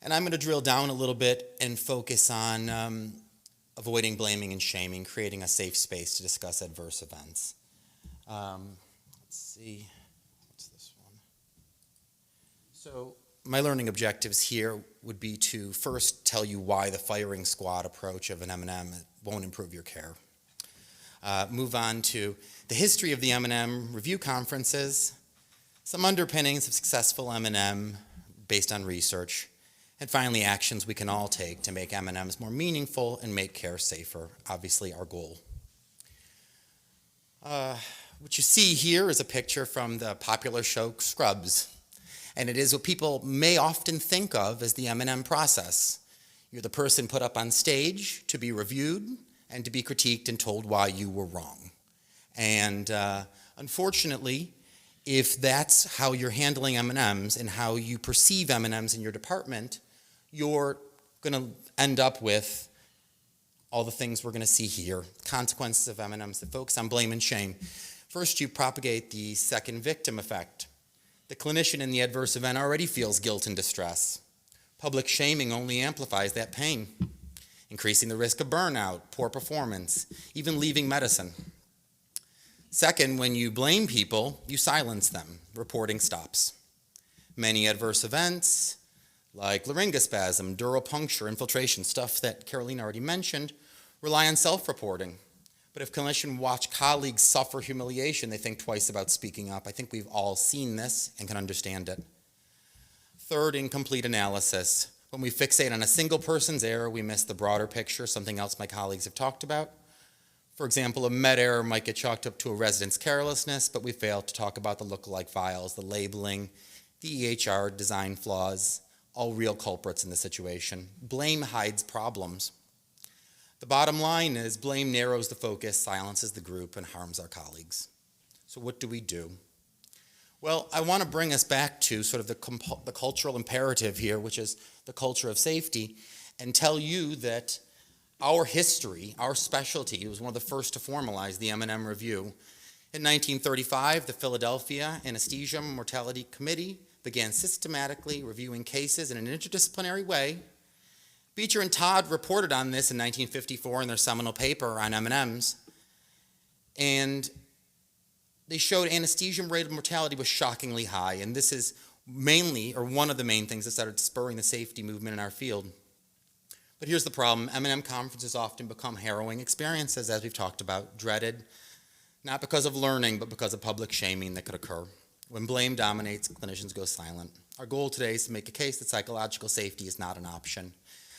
And I'm going to drill down a little bit and focus on avoiding blaming and shaming, creating a safe space to discuss adverse events. Let's see, what's this one? So my learning objectives here would be to first tell you why the firing squad approach of an M&M won't improve your care. Move on to the history of the M&M review conferences, some underpinnings of successful M&M based on research, and finally, actions we can all take to make M&Ms more meaningful and make care safer, obviously our goal. What you see here is a picture from the popular show Scrubs, and it is what people may often think of as the M&M process. You're the person put up on stage to be reviewed and to be critiqued and told why you were wrong. And unfortunately, if that's how you're handling M&Ms and how you perceive M&Ms in your department, you're going to end up with all the things we're going to see here. Consequences of M&Ms that focus on blame and shame. First, you propagate the second victim effect. The clinician in the adverse event already feels guilt and distress. Public shaming only amplifies that pain, increasing the risk of burnout, poor performance, even leaving medicine. Second, when you blame people, you silence them. Reporting stops. Many adverse events, like laryngospasm, dural puncture, infiltration, stuff that Carolina already mentioned, rely on self-reporting. But if clinicians watch colleagues suffer humiliation, they think twice about speaking up. I think we've all seen this and can understand it. Third, incomplete analysis. When we fixate on a single person's error, we miss the broader picture, something else my colleagues have talked about. For example, a med error might get chalked up to a resident's carelessness, but we fail to talk about the lookalike files, the labeling, the EHR design flaws, all real culprits in the situation. Blame hides problems. The bottom line is blame narrows the focus, silences the group, and harms our colleagues. So what do we do? Well, I want to bring us back to sort of the cultural imperative here, which is the culture of safety, and tell you that our history, our specialty, was one of the first to formalize the M&M review. In 1935, the Philadelphia Anesthesia Mortality Committee began systematically reviewing cases in an interdisciplinary way. Beecher and Todd reported on this in 1954 in their seminal paper on M&Ms, and they showed anesthesia-related mortality was shockingly high, and this is mainly, or one of the main things that started spurring the safety movement in our field. But here's the problem. M&M conferences often become harrowing experiences, as we've talked about, dreaded, not because of learning, but because of public shaming that could occur. When blame dominates, clinicians go silent. Our goal today is to make a case that psychological safety is not an option.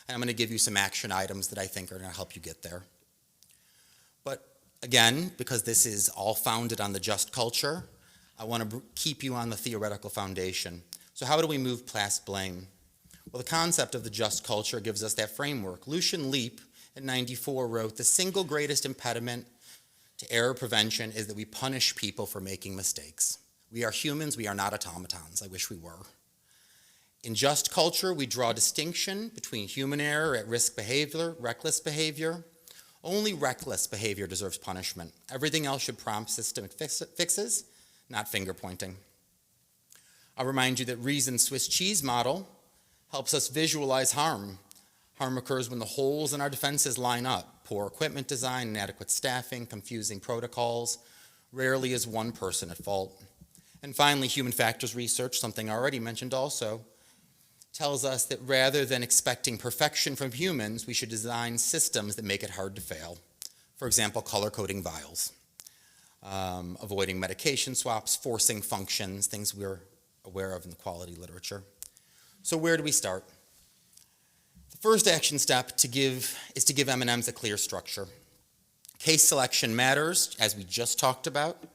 And I'm going to give you some action items that I think are going to help you get there. But again, because this is all founded on the just culture, I want to keep you on the theoretical foundation. So how do we move past blame? Well, the concept of the just culture gives us that framework. Lucian Leape in '94 wrote, "The single greatest impediment to error prevention is that we punish people for making mistakes. We are humans, we are not automatons. I wish we were." In just culture, we draw a distinction between human error, at-risk behavior, reckless behavior. Only reckless behavior deserves punishment. Everything else should prompt systemic fixes, not finger pointing. I'll remind you that Reason's Swiss cheese model helps us visualize harm. Harm occurs when the holes in our defenses line up. Poor equipment design, inadequate staffing, confusing protocols. Rarely is one person at fault. And finally, human factors research, something I already mentioned also, tells us that rather than expecting perfection from humans, we should design systems that make it hard to fail. For example, color-coding vials, avoiding medication swaps, forcing functions, things we're aware of in the quality literature. So where do we start? The first action step is to give M&Ms a clear structure. Case selection matters, as we just talked about.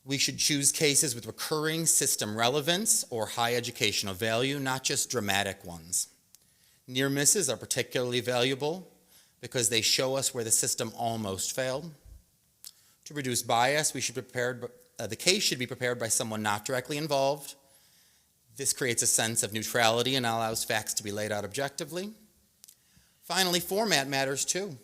We should choose cases with recurring system relevance or high educational value, not just dramatic ones. Near misses are particularly valuable because they show us where the system almost failed. To reduce bias, the case should be prepared by someone not directly involved. This creates a sense of neutrality and allows facts to be laid out objectively. Finally, format matters too.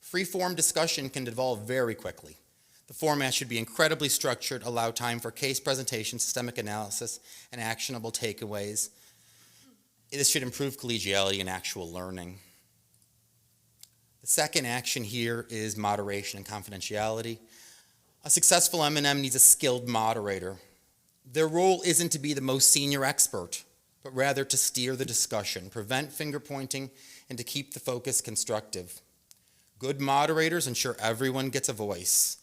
Free-form discussion can devolve very quickly. The format should be incredibly structured, allow time for case presentation, systemic analysis, and actionable takeaways. This should improve collegiality and actual learning. The second action here is moderation and confidentiality. A successful M&M needs a skilled moderator. Their role isn't to be the most senior expert, but rather to steer the discussion, prevent finger pointing, and to keep the focus constructive. Good moderators ensure everyone gets a voice.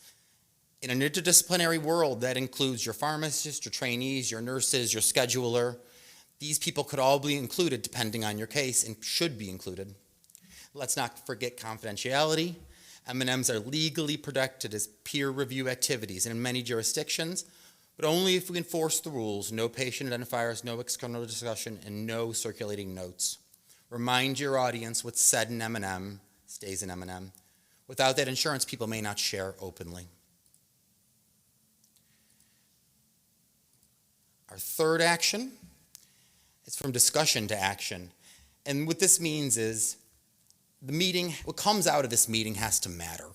In an interdisciplinary world, that includes your pharmacist, your trainees, your nurses, your scheduler. These people could all be included depending on your case and should be included. Let's not forget confidentiality. M&Ms are legally protected as peer review activities in many jurisdictions, but only if we enforce the rules: no patient identifiers, no external discussion, and no circulating notes. Remind your audience what's said in M&M stays in M&M. Without that insurance, people may not share openly. Our third action is from discussion to action. And what this means is what comes out of this meeting has to matter.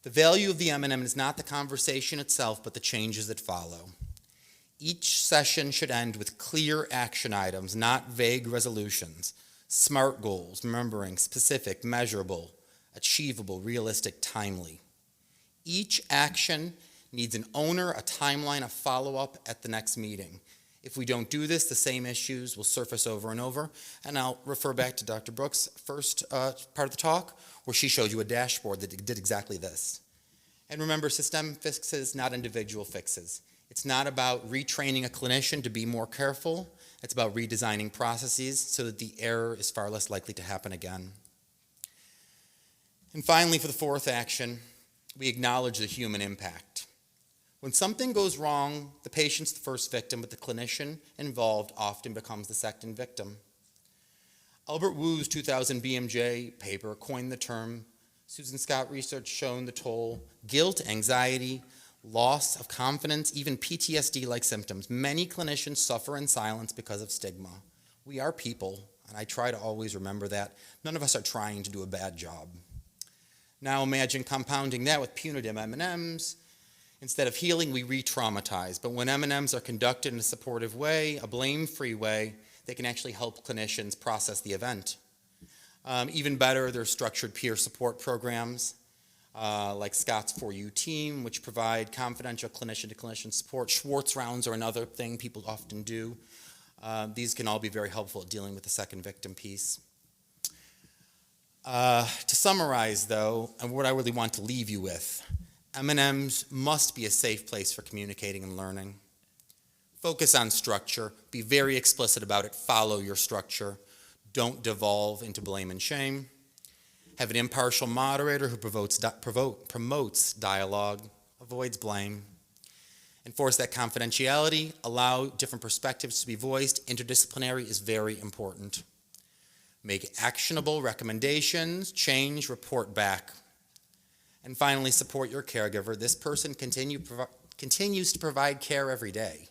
The value of the M&M is not the conversation itself, but the changes that follow. Each session should end with clear action items, not vague resolutions. SMART goals, remembering specific, measurable, achievable, realistic, timely. Each action needs an owner, a timeline, a follow-up at the next meeting. If we don't do this, the same issues will surface over and over. And I'll refer back to Dr. Brooks' first part of the talk, where she showed you a dashboard that did exactly this. And remember, system fixes, not individual fixes. It's not about retraining a clinician to be more careful. It's about redesigning processes so that the error is far less likely to happen again. And finally, for the fourth action, we acknowledge the human impact. When something goes wrong, the patient's the first victim, but the clinician involved often becomes the second victim. Albert Wu's 2000 BMJ paper coined the term. Susan Scott research shown the toll. Guilt, anxiety, loss of confidence, even PTSD-like symptoms. Many clinicians suffer in silence because of stigma. We are people, and I try to always remember that. None of us are trying to do a bad job. Now imagine compounding that with punitive M&Ms, Instead of healing, we re-traumatize. But when M&Ms are conducted in a supportive way, a blame-free way, they can actually help clinicians process the event. Even better, there's structured peer support programs like Scott's 4U team, which provide confidential clinician-to-clinician support. Schwartz rounds are another thing people often do. These can all be very helpful at dealing with the second victim piece. To summarize, though, and what I really want to leave you with, M&Ms must be a safe place for communicating and learning. Focus on structure. Be very explicit about it. Follow your structure. Don't devolve into blame and shame. Have an impartial moderator who promotes dialogue, avoids blame. Enforce that confidentiality. Allow different perspectives to be voiced. Interdisciplinary is very important. Make actionable recommendations. Change, report back. And finally, support your caregiver. This person continues to provide care every day.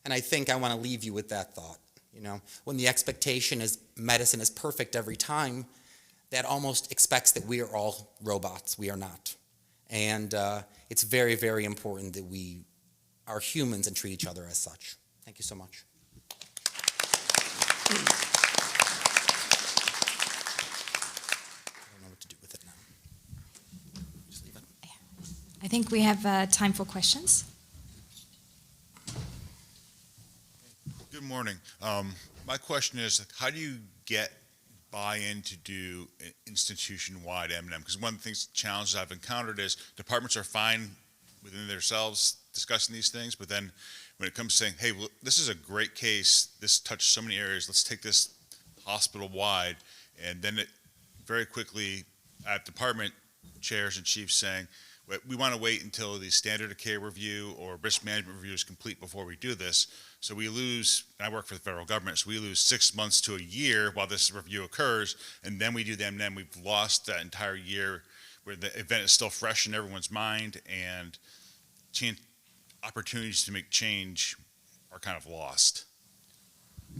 And I think I want to leave you with that thought. You know, when the expectation is medicine is perfect every time, that almost expects that we are all robots. We are not. And it's very, very important that we are humans and treat each other as such. Thank you so much. I don't know what to do with it now. Just leave it.
I think we have time for questions.
Good morning. My question is, how do you get buy-in to do institution-wide M&M? Because one of the things, challenges I've encountered is departments are fine within themselves discussing these things, but then when it comes to saying, hey, well, this is a great case, this touched so many areas, let's take this hospital-wide, and then it very quickly at department chairs and chiefs saying, we want to wait until the standard of care review or risk management review is complete before we do this. So we lose, and I work for the federal government, so we lose 6 months to a year while this review occurs, and then we do them, and then we've lost that entire year where the event is still fresh in everyone's mind, and opportunities to make change are kind of lost.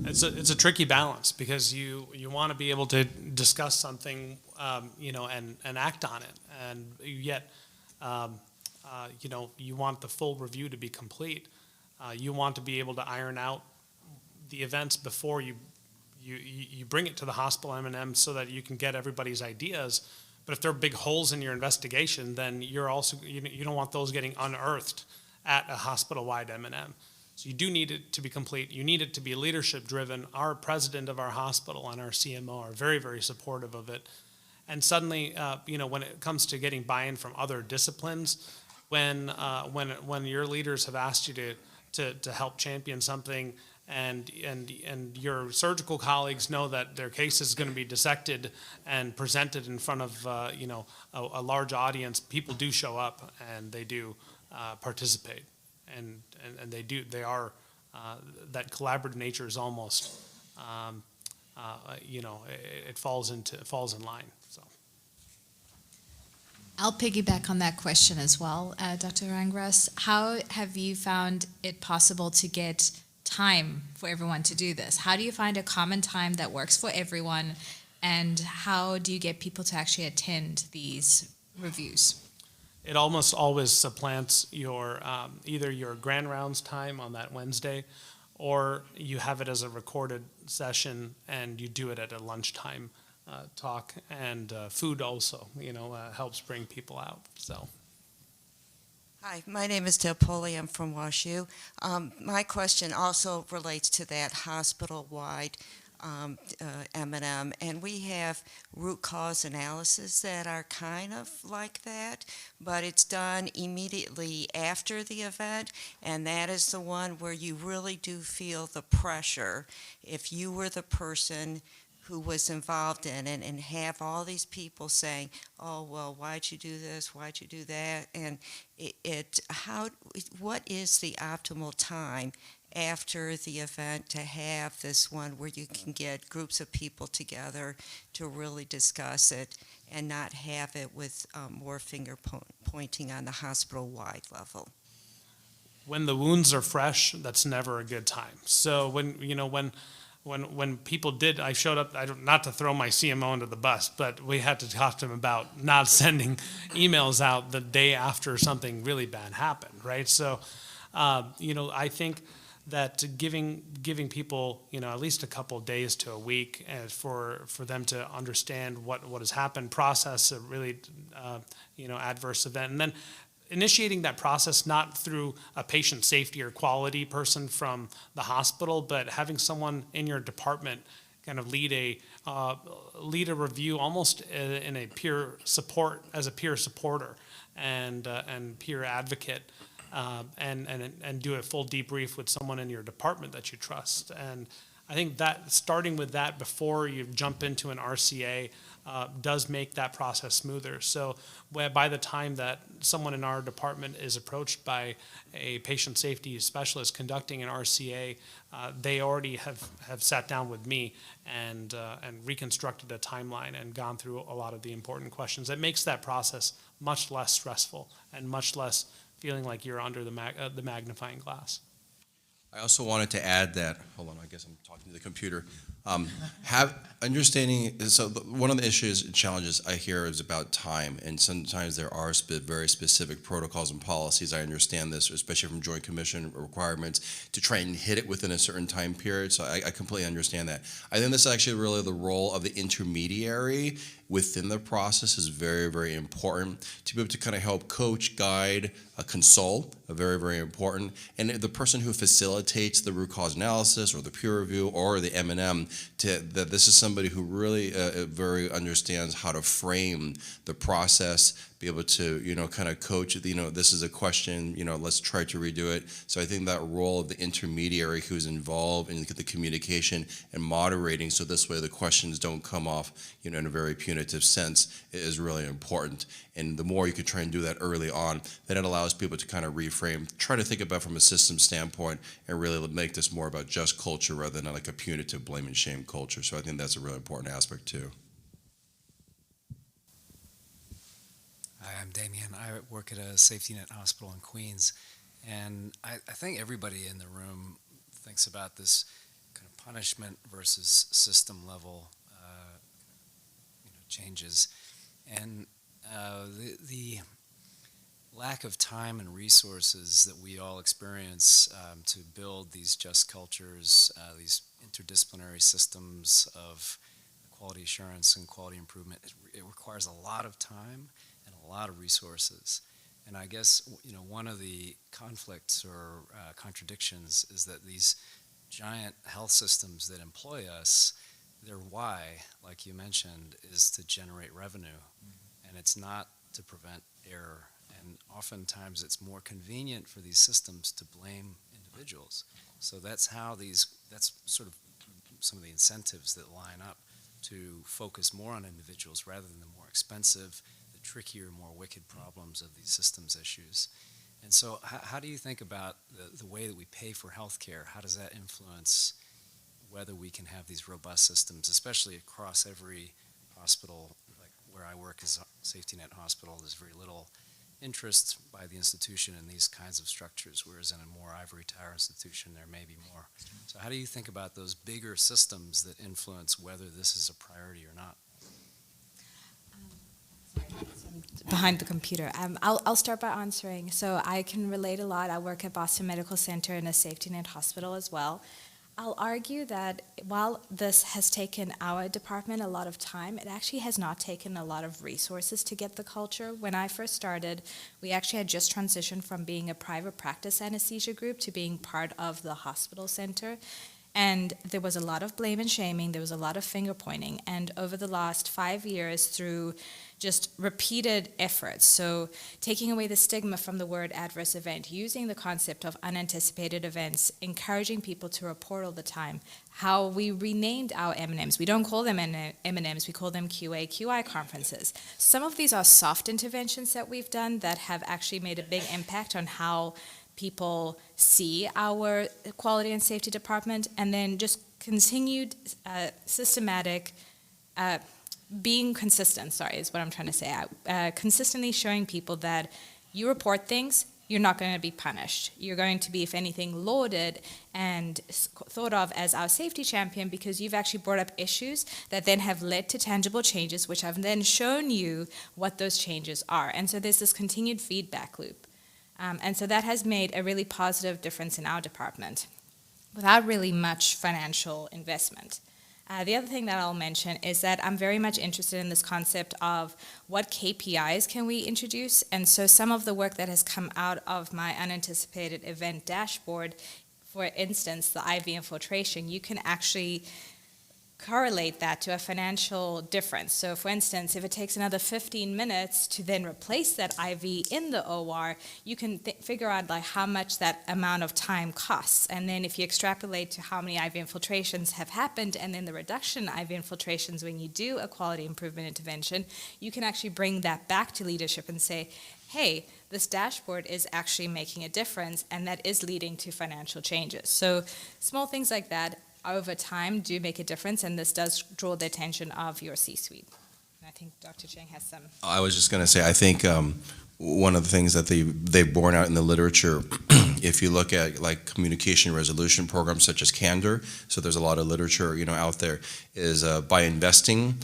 It's a tricky balance because you want to be able to discuss something, and act on it, and yet, you want the full review to be complete. You want to be able to iron out the events before you bring it to the hospital M&M so that you can get everybody's ideas. But if there are big holes in your investigation, then you're also you don't want those getting unearthed at a hospital-wide M&M. So you do need it to be complete. You need it to be leadership driven. Our president of our hospital and our CMO are very, very supportive of it. And suddenly, when it comes to getting buy-in from other disciplines, when your leaders have asked you to help champion something, and your surgical colleagues know that their case is going to be dissected and presented in front of a large audience, people do show up and they do participate, and they are that collaborative nature is almost it falls in line. So.
I'll piggyback on that question as well, Dr. Rangras. How have you found it possible to get time for everyone to do this? How do you find a common time that works for everyone, and how do you get people to actually attend these reviews?
It almost always supplants your either your grand rounds time on that Wednesday, or you have it as a recorded session and you do it at a lunchtime talk, and food also, helps bring people out. So.
Hi, my name is Deb Poley. I'm from WashU. My question also relates to that hospital-wide M&M, and we have root cause analysis that are kind of like that, but it's done immediately after the event, and that is the one where you really do feel the pressure. If you were the person who was involved in it and have all these people saying, oh, well, why'd you do this, why'd you do that, and what is the optimal time after the event to have this one where you can get groups of people together to really discuss it and not have it with more finger pointing on the hospital-wide level? When
the wounds are fresh, that's never a good time. So when when people did, I showed up, not to throw my CMO under the bus, but we had to talk to him about not sending emails out the day after something really bad happened, right? So, I think that giving people, at least a couple of days to a week for them to understand what has happened, process a really, adverse event, and then initiating that process not through a patient safety or quality person from the hospital, but having someone in your department kind of lead a review almost in a peer support, as a peer supporter and peer advocate, and do a full debrief with someone in your department that you trust. And I think that starting with that before you jump into an RCA does make that process smoother. So by the time that someone in our department is approached by a patient safety specialist conducting an RCA, they already have sat down with me and reconstructed a timeline and gone through a lot of the important questions. It makes that process much less stressful and much less feeling like you're under the magnifying glass.
I also wanted to add that, hold on, I guess I'm talking to the computer. Have understanding, so one of the issues and challenges I hear is about time, and sometimes there are very specific protocols and policies. I understand this, especially from Joint Commission requirements, to try and hit it within a certain time period, so I completely understand that. I think this is actually really the role of the intermediary within the process is very, very important to be able to kind of help coach, guide, consult, very, very important. And the person who facilitates the root cause analysis or the peer review or the M&M, that this is somebody who really very understands how to frame the process, be able to, kind of coach, this is a question, let's try to redo it. So I think that role of the intermediary who's involved in the communication and moderating, so this way the questions don't come off, in a very punitive sense, is really important. And the more you can try and do that early on, then it allows people to kind of reframe, try to think about from a system standpoint, and really make this more about just culture rather than like a punitive blame and shame culture. So I think that's a really important aspect too.
Hi, I'm Damien. I work at a safety net hospital in Queens, and I think everybody in the room thinks about this kind of punishment versus system level changes, and the lack of time and resources that we all experience to build these just cultures, these interdisciplinary systems of quality assurance and quality improvement, it requires a lot of time and a lot of resources. And I guess, one of the conflicts or contradictions is that these giant health systems that employ us, their why, like you mentioned, is to generate revenue. And it's not to prevent error. And oftentimes it's more convenient for these systems to blame individuals. So that's sort of some of the incentives that line up to focus more on individuals rather than the more expensive, the trickier, more wicked problems of these systems issues. And so how do you think about the way that we pay for healthcare? How does that influence whether we can have these robust systems, especially across every hospital? Like where I work is a safety net hospital, there's very little interest by the institution in these kinds of structures, whereas in a more ivory tower institution there may be more. So how do you think about those bigger systems that influence whether this is a priority or not?
Behind the computer. I'll start by answering. So I can relate a lot. I work at Boston Medical Center in a safety net hospital as well. I'll argue that while this has taken our department a lot of time, it actually has not taken a lot of resources to get the culture. When I first started, we actually had just transitioned from being a private practice anesthesia group to being part of the hospital center. And there was a lot of blame and shaming, there was a lot of finger pointing. And over the last 5 years, through just repeated efforts, so taking away the stigma from the word adverse event, using the concept of unanticipated events, encouraging people to report all the time, how we renamed our M&Ms. We don't call them M&Ms, we call them QA/QI conferences. Some of these are soft interventions that we've done that have actually made a big impact on how people see our quality and safety department, and then just continued systematic, being consistent, is what I'm trying to say. Consistently showing people that you report things, you're not going to be punished. You're going to be, if anything, lauded and thought of as our safety champion because you've actually brought up issues that then have led to tangible changes, which have then shown you what those changes are. And so there's this continued feedback loop. And so that has made a really positive difference in our department without really much financial investment. The other thing that I'll mention is that I'm very much interested in this concept of what KPIs can we introduce. And so some of the work that has come out of my unanticipated event dashboard, for instance, the IV infiltration, you can actually correlate that to a financial difference. So for instance, if it takes another 15 minutes to then replace that IV in the OR, you can figure out like how much that amount of time costs. And then if you extrapolate to how many IV infiltrations have happened and then the reduction in IV infiltrations when you do a quality improvement intervention, you can actually bring that back to leadership and say, hey, this dashboard is actually making a difference and that is leading to financial changes. So small things like that over time do make a difference, and this does draw the attention of your C-suite. And I think Dr. Cheng has some.
I was just going to say, I think one of the things that they've borne out in the literature, if you look at like communication resolution programs such as Candor, so there's a lot of literature, out there, is by investing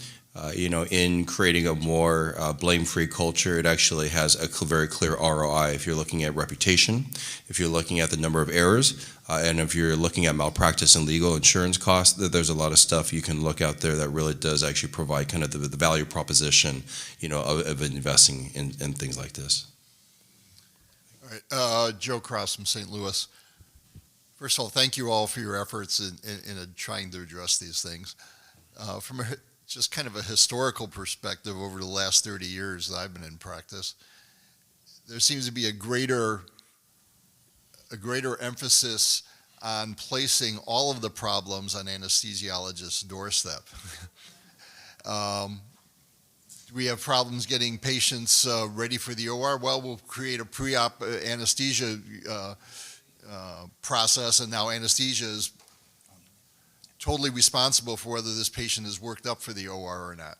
in creating a more blame-free culture, it actually has a very clear ROI. If you're looking at reputation, if you're looking at the number of errors, and if you're looking at malpractice and legal insurance costs, there's a lot of stuff you can look out there that really does actually provide kind of the value proposition, of investing in things like this.
All right, Joe Cross from St. Louis. First of all, thank you all for your efforts in trying to address these things. From just kind of a historical perspective, over the last 30 years that I've been in practice, there seems to be a greater emphasis on placing all of the problems on anesthesiologist's doorstep. We have problems getting patients ready for the OR. Well, we'll create a pre-op anesthesia process, and now anesthesia is totally responsible for whether this patient is worked up for the OR or not.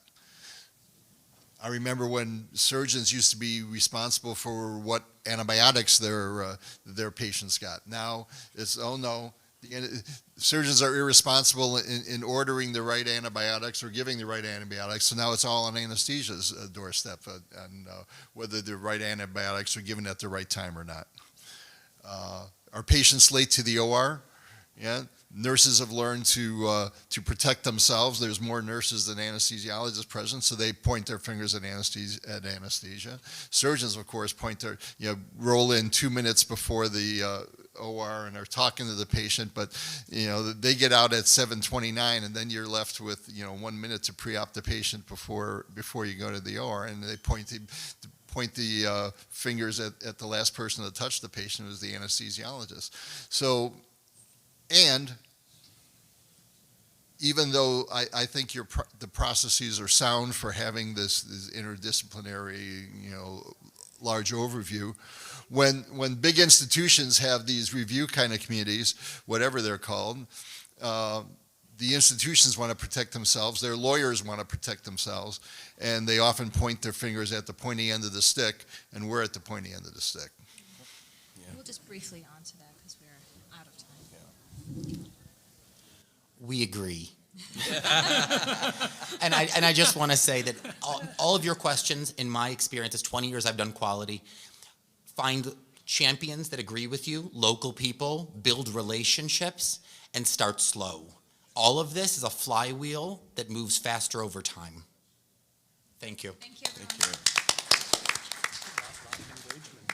I remember when surgeons used to be responsible for what antibiotics their patients got. Now it's, oh no, surgeons are irresponsible in ordering the right antibiotics or giving the right antibiotics, so now it's all on anesthesia's doorstep on whether the right antibiotics are given at the right time or not. Are patients late to the OR? Yeah. Nurses have learned to protect themselves. There's more nurses than anesthesiologists present, so they point their fingers at anesthesia. Surgeons, of course, roll in 2 minutes before the OR and are talking to the patient, but they get out at 7:29, and then you're left with 1 minute to pre-op the patient before you go to the OR, and they point the fingers at the last person to touch the patient, who's the anesthesiologist. So. And even though I think the processes are sound for having this interdisciplinary, large overview, when big institutions have these review kind of committees, whatever they're called, the institutions want to protect themselves, their lawyers want to protect themselves, and they often point their fingers at the pointy end of the stick, and we're at the pointy end of the stick.
Yeah. We'll just briefly answer that because we're out of time.
We agree. and I just want to say that all of your questions, in my experience, as 20 years I've done quality, find champions that agree with you, local people, build relationships, and start slow. All of this is a flywheel that moves faster over time. Thank you.
Thank you.
Thank you.